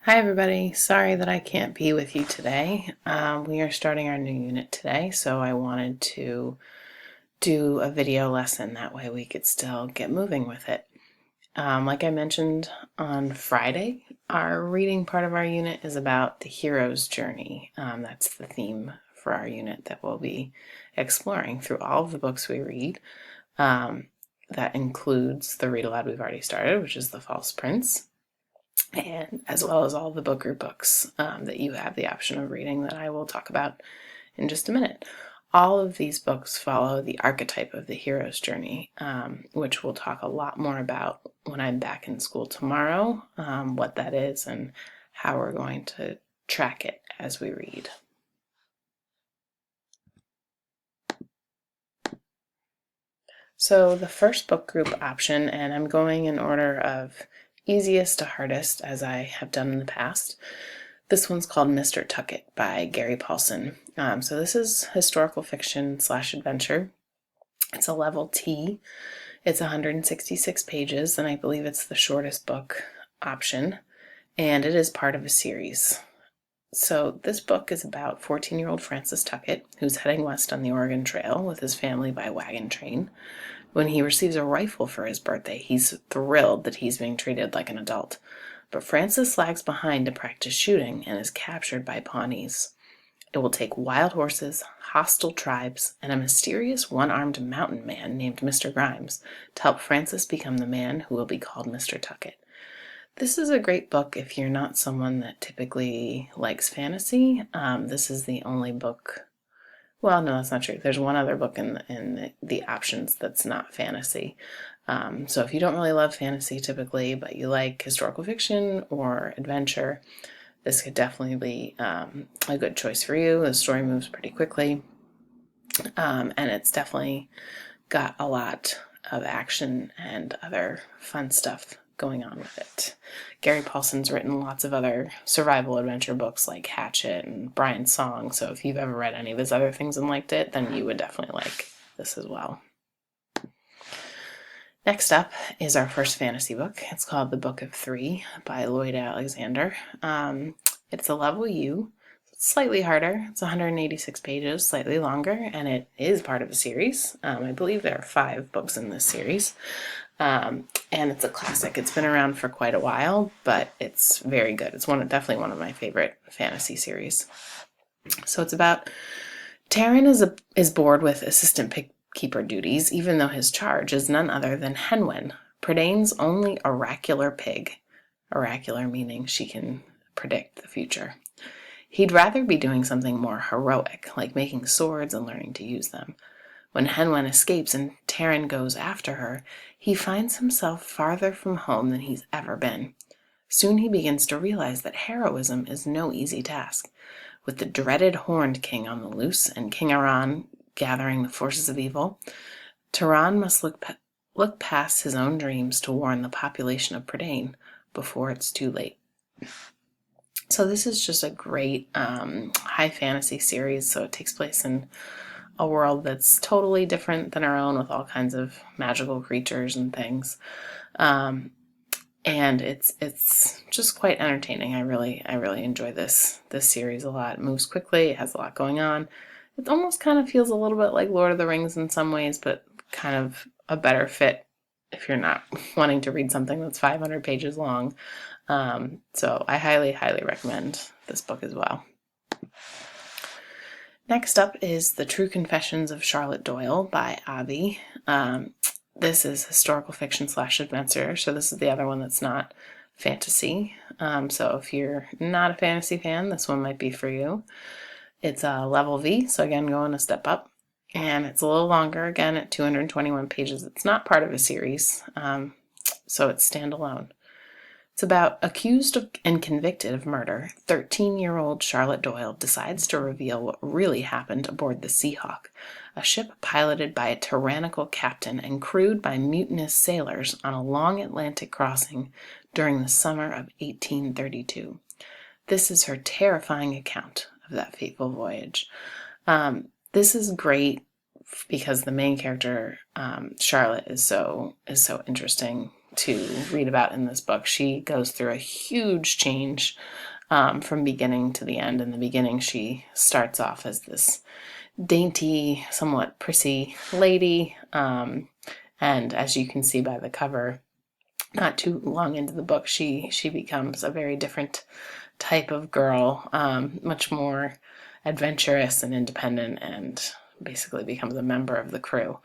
Hi everybody, sorry that I can't be with you today. We are starting our new unit today, so I wanted to do a video lesson, that way we could still get moving with it. Like I mentioned on Friday, our reading part of our unit is about the hero's journey. That's the theme for our unit that we'll be exploring through all of the books we read. That includes the read aloud we've already started, which is The False Prince, and as well as all the book group books that you have the option of reading that I will talk about in just a minute. All of these books follow the archetype of the hero's journey, which we'll talk a lot more about when I'm back in school tomorrow, what that is and how we're going to track it as we read. So the first book group option, and I'm going in order of easiest to hardest as I have done in the past. This one's called Mr. Tuckett by Gary Paulsen. So this is historical fiction / adventure. It's a level T. It's 166 pages, and I believe it's the shortest book option, and it is part of a series. So this book is about 14-year-old Francis Tuckett, who's heading west on the Oregon Trail with his family by wagon train. When he receives a rifle for his birthday, he's thrilled that he's being treated like an adult. But Francis lags behind to practice shooting and is captured by Pawnees. It will take wild horses, hostile tribes, and a mysterious one-armed mountain man named Mr. Grimes to help Francis become the man who will be called Mr. Tuckett. This is a great book if you're not someone that typically likes fantasy. This is the only book. Well, no, that's not true. There's one other book in the options that's not fantasy. So if you don't really love fantasy typically, but you like historical fiction or adventure, this could definitely be a good choice for you. The story moves pretty quickly, and it's definitely got a lot of action and other fun stuff going on with it. Gary Paulsen's written lots of other survival adventure books like Hatchet and Brian's Song, so if you've ever read any of his other things and liked it, then you would definitely like this as well. Next up is our first fantasy book. It's called The Book of Three by Lloyd Alexander. It's a level U. It's slightly harder. It's 186 pages, slightly longer, and it is part of a series. I believe there are 5 books in this series. And it's a classic. It's been around for quite a while, but it's very good. It's definitely one of my favorite fantasy series. So it's about Taran is bored with assistant keeper duties, even though his charge is none other than Henwen, Predane's only oracular pig. Oracular meaning she can predict the future. He'd rather be doing something more heroic, like making swords and learning to use them. When Henwen escapes and Taran goes after her, he finds himself farther from home than he's ever been. Soon he begins to realize that heroism is no easy task. With the dreaded Horned King on the loose and King Aran gathering the forces of evil, Taran must look past his own dreams to warn the population of Prydain before it's too late. So this is just a great high fantasy series. So it takes place in a world that's totally different than our own, with all kinds of magical creatures and things. And it's just quite entertaining. I really enjoy this series a lot. It moves quickly. It has a lot going on. It almost kind of feels a little bit like Lord of the Rings in some ways, but kind of a better fit if you're not wanting to read something that's 500 pages long. So I highly recommend this book as well. Next up is The True Confessions of Charlotte Doyle by Avi. This is historical fiction / adventure, so this is the other one that's not fantasy. So if you're not a fantasy fan, this one might be for you. It's a level V, so again, going a step up. And it's a little longer, again, at 221 pages. It's not part of a series, so it's standalone. It's about accused and convicted of murder, 13-year-old Charlotte Doyle decides to reveal what really happened aboard the Seahawk, a ship piloted by a tyrannical captain and crewed by mutinous sailors on a long Atlantic crossing during the summer of 1832. This is her terrifying account of that fateful voyage. This is great because the main character, Charlotte, is so interesting to read about in this book. She goes through a huge change from beginning to the end. In the beginning, she starts off as this dainty, somewhat prissy lady, and as you can see by the cover, not too long into the book, she becomes a very different type of girl, much more adventurous and independent, and basically becomes a member of the crew.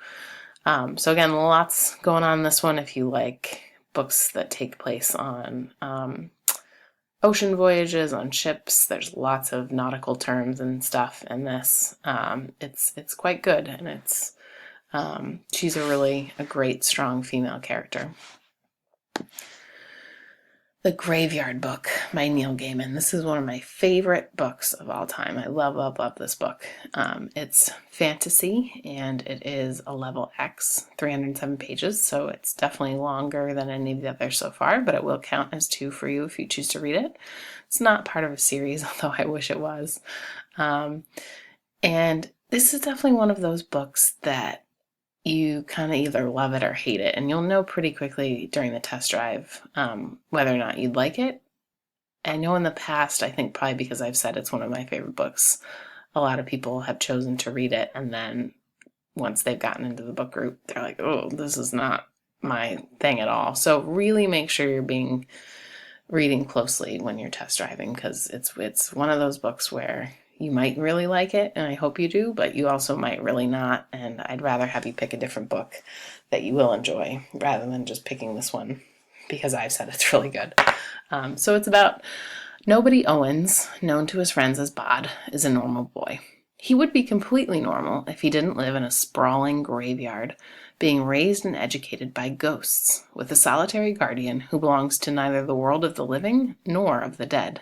So again, lots going on in this one. If you like books that take place on ocean voyages, on ships, there's lots of nautical terms and stuff in this. It's quite good, and it's she's a great, strong female character. The Graveyard Book by Neil Gaiman. This is one of my favorite books of all time. I love, love, love this book. It's fantasy, and it is a level X, 307 pages, so it's definitely longer than any of the others so far, but it will count as 2 for you if you choose to read it. It's not part of a series, although I wish it was. And this is definitely one of those books that you kind of either love it or hate it, and you'll know pretty quickly during the test drive whether or not you'd like it. I know in the past, I think probably because I've said it's one of my favorite books, a lot of people have chosen to read it, and then once they've gotten into the book group, they're like, oh, this is not my thing at all. So really make sure you're reading closely when you're test driving, because it's one of those books where you might really like it, and I hope you do, but you also might really not, and I'd rather have you pick a different book that you will enjoy rather than just picking this one because I've said it's really good. So it's about Nobody Owens, known to his friends as Bod, is a normal boy. He would be completely normal if he didn't live in a sprawling graveyard, being raised and educated by ghosts, with a solitary guardian who belongs to neither the world of the living nor of the dead.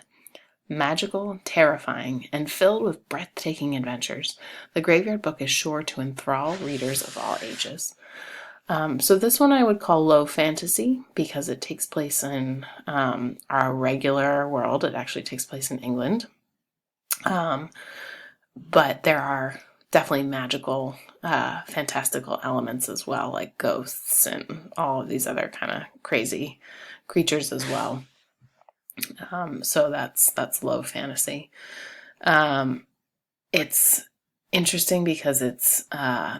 Magical, terrifying, and filled with breathtaking adventures, the Graveyard Book is sure to enthrall readers of all ages. So this one I would call low fantasy because it takes place in our regular world. It actually takes place in England. But there are definitely magical, fantastical elements as well, like ghosts and all of these other kind of crazy creatures as well. So that's low fantasy. It's interesting because it's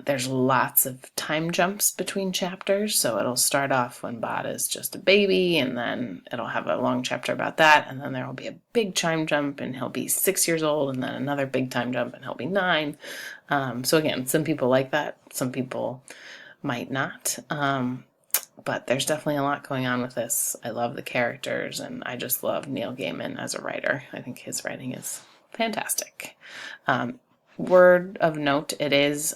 there's lots of time jumps between chapters. So it'll start off when Bod is just a baby, and then it'll have a long chapter about that, and then there will be a big time jump and he'll be 6 years old, and then another big time jump and he'll be 9. So again, some people like that, some people might not. But there's definitely a lot going on with this. I love the characters, and I just love Neil Gaiman as a writer. I think his writing is fantastic. Word of note, it is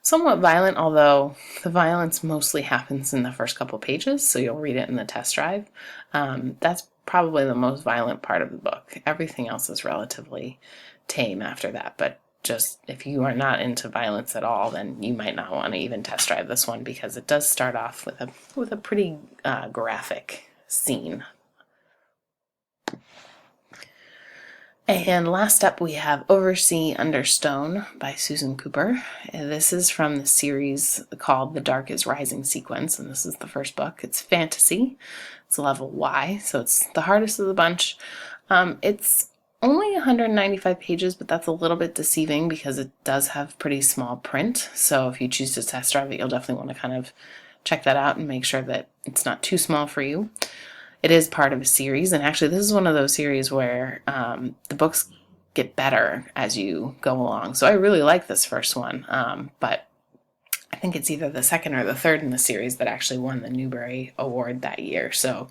somewhat violent, although the violence mostly happens in the first couple pages, so you'll read it in the test drive. That's probably the most violent part of the book. Everything else is relatively tame after that, but just if you are not into violence at all, then you might not want to even test drive this one because it does start off with a pretty graphic scene. And last up we have Oversea Under Stone by Susan Cooper. This is from the series called The Dark is Rising sequence, and this is the first book. It's fantasy. It's level Y, so it's the hardest of the bunch. It's only 195 pages, but that's a little bit deceiving because it does have pretty small print. So if you choose to test drive it, you'll definitely want to kind of check that out and make sure that it's not too small for you. It is part of a series, and actually this is one of those series where the books get better as you go along. So I really like this first one, but I think it's either the second or the third in the series that actually won the Newbery Award that year. So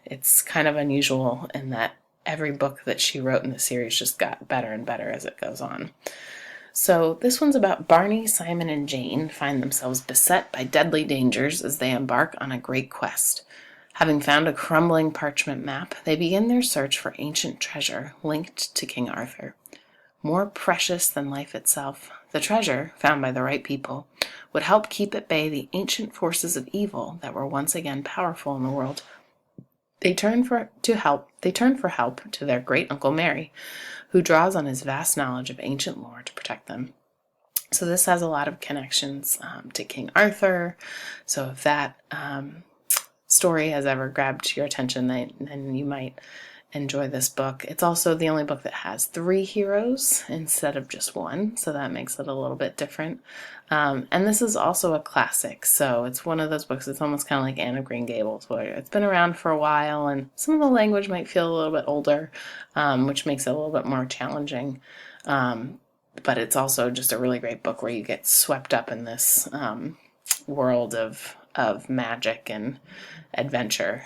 it's kind of unusual in that every book that she wrote in the series just got better and better as it goes on. So this one's about Barney, Simon, and Jane find themselves beset by deadly dangers as they embark on a great quest. Having found a crumbling parchment map, they begin their search for ancient treasure linked to King Arthur. More precious than life itself, the treasure, found by the right people, would help keep at bay the ancient forces of evil that were once again powerful in the world. They turn for help to their great-uncle Merry, who draws on his vast knowledge of ancient lore to protect them. So this has a lot of connections to King Arthur. So if that story has ever grabbed your attention, then you might enjoy this book. It's also the only book that has 3 heroes instead of just one, so that makes it a little bit different. And this is also a classic, so it's one of those books, it's almost kind of like Anne of Green Gables, where it's been around for a while and some of the language might feel a little bit older, which makes it a little bit more challenging. But it's also just a really great book where you get swept up in this world of magic and adventure.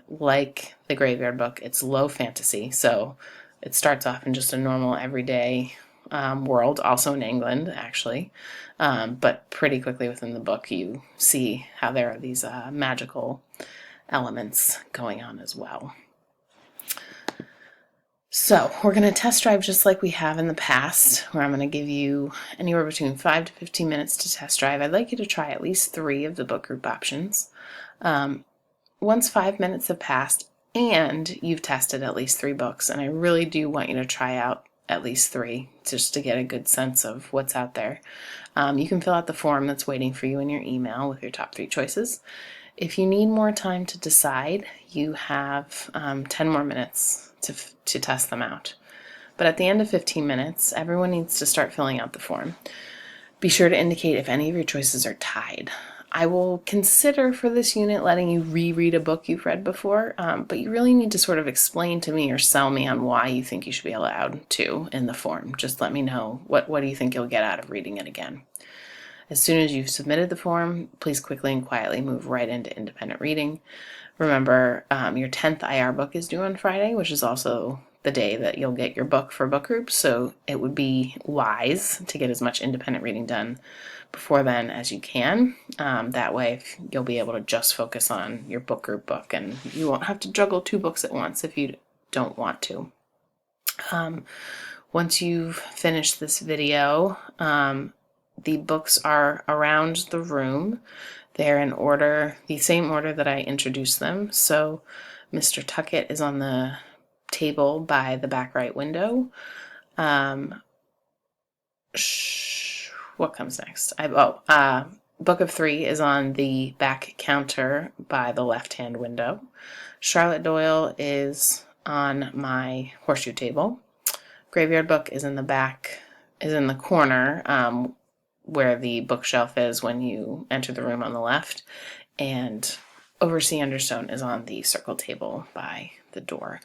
Like the Graveyard Book, it's low fantasy, so it starts off in just a normal everyday world, also in England actually, but pretty quickly within the book you see how there are these magical elements going on as well. So we're going to test drive just like we have in the past, where I'm going to give you anywhere between 5 to 15 minutes to test drive. I'd like you to try at least 3 of the book group options. Once 5 minutes have passed and you've tested at least 3 books, and I really do want you to try out at least 3 just to get a good sense of what's out there, you can fill out the form that's waiting for you in your email with your top 3 choices. If you need more time to decide, you have 10 more minutes to test them out. But at the end of 15 minutes, everyone needs to start filling out the form. Be sure to indicate if any of your choices are tied. I will consider for this unit letting you reread a book you've read before, but you really need to sort of explain to me or sell me on why you think you should be allowed to in the form. Just let me know what do you think you'll get out of reading it again. As soon as you've submitted the form, please quickly and quietly move right into independent reading. Remember, your 10th IR book is due on Friday, which is also the day that you'll get your book for book group, so it would be wise to get as much independent reading done before then as you can. That way you'll be able to just focus on your book group book, and you won't have to juggle 2 books at once if you don't want to. Once you've finished this video, the books are around the room. They're in order, the same order that I introduced them. So Mr. Tuckett is on the table by the back right window. What comes next? Book of 3 is on the back counter by the left-hand window. Charlotte Doyle is on my horseshoe table. Graveyard Book is in the back, is in the corner, where the bookshelf is when you enter the room on the left, and Oversea Understone is on the circle table by the door.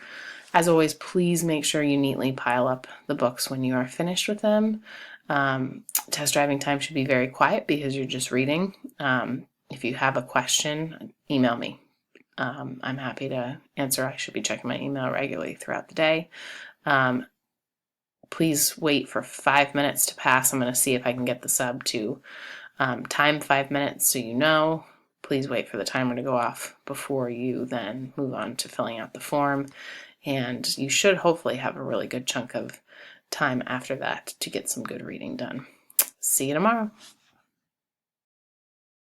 As always, please make sure you neatly pile up the books when you are finished with them. Test driving time should be very quiet because you're just reading. If you have a question, email me. I'm happy to answer. I should be checking my email regularly throughout the day. Please wait for 5 minutes to pass. I'm going to see if I can get the sub to time 5 minutes so you know. Please wait for the timer to go off before you then move on to filling out the form. And you should hopefully have a really good chunk of time after that to get some good reading done. See you tomorrow.